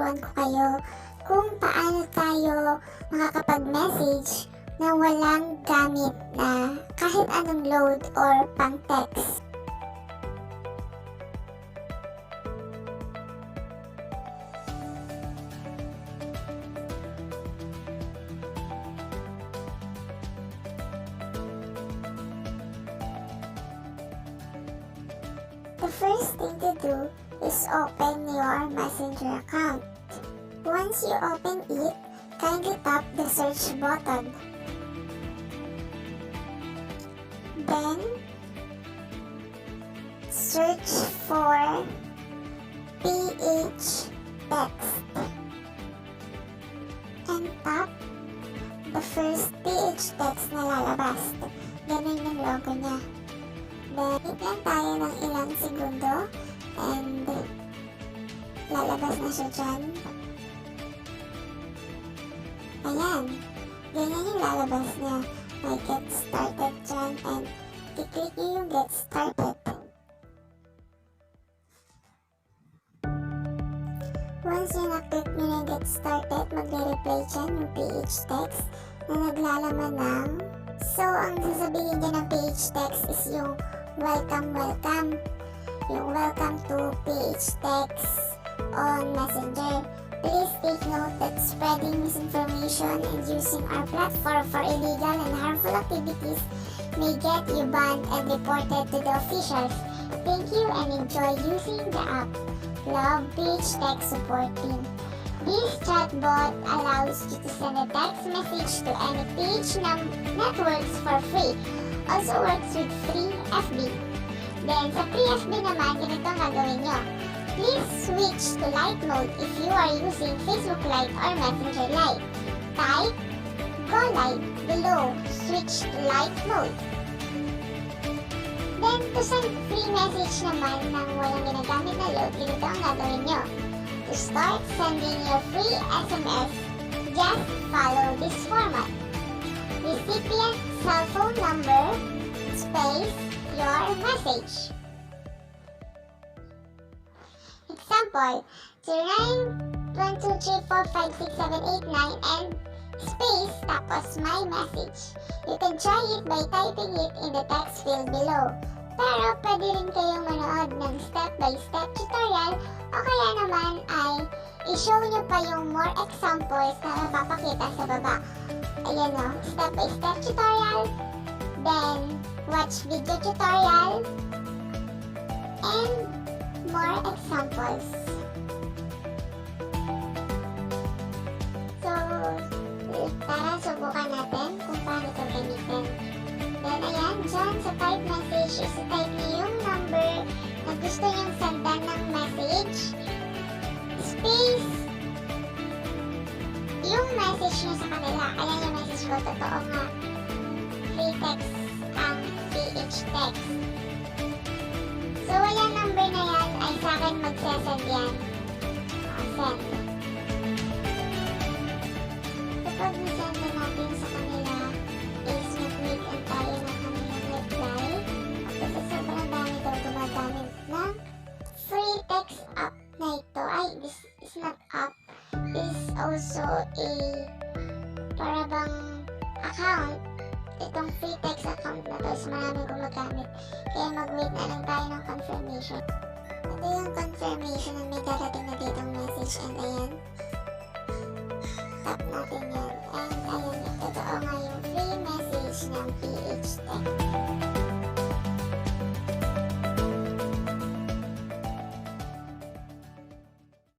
tuturuan ko kayo kung paano tayo makakapag-message na walang gamit na kahit anong load or pang-text. The first thing to do is open your Messenger account. Once you open it, kindly tap the search button. Then, search for PH text and tap the first PH text na lalabas. Ganun yung logo niya. Then, wait lang tayo ng ilang segundo and lalabas na siya dyan. Ayan, ganyan yung lalabas niya. May get started dyan and i-click nyo yung get started. Once nyo na-click nyo yung get started, magre-replay dyan yung PH text na naglalaman ng so, ang sasabihin dyan ng PH text is yung welcome. Yung welcome to PH text on Messenger. Please take note that spreading misinformation and using our platform for illegal and harmful activities may get you banned and reported to the officials. Thank you and enjoy using the app. Love, PH Text Support Team. This chatbot allows you to send a text message to any PH networks for free. Also works with free FB. Then sa free FB naman, ganito ang gagawin nyo. Please switch to light mode if you are using Facebook Lite or Messenger Lite. Type Go Live below. Switch to light mode. Then to send free message naman nang walang ginagamit na load, ganito ang gagawin nyo. To start sending your free SMS, just follow this format. Recipient cell phone number, space, your message. Example, 0912345678 and space tapos my message. You can try it by typing it in the text field below. Pero pwede rin kayong manood ng step-by-step tutorial o kaya naman ay i-show nyo pa yung more examples na mapapakita sa baba. Ayan o, step-by-step tutorial, then watch video tutorial, and more examples. So, tara subukan natin kung paano ito gamitin. Then ayan, dyan sa type message, isi-type niyo yung number na gusto niyong sendan ng message, space, yung message niyo sa kanila. Kaya yung message ko, totoo nga, free text ang PH text. So, walang number na yan ay sa akin magsasend yan. Send. Kapag nasend na natin sa kanila, is mag-wait and tayo ng kanilang reply. Kasi sobrang dami daw gumagamit ng free text app na ito. Ay, this is not app. This is also a parabang account. Itong free text account na to is maraming gumagamit. Kaya mag-wait na lang tayo ng confirmation. Ito yung confirmation na may darating na ditong message. And ayan. Tap natin yan. And ayan, totoo nga yung free message ng PH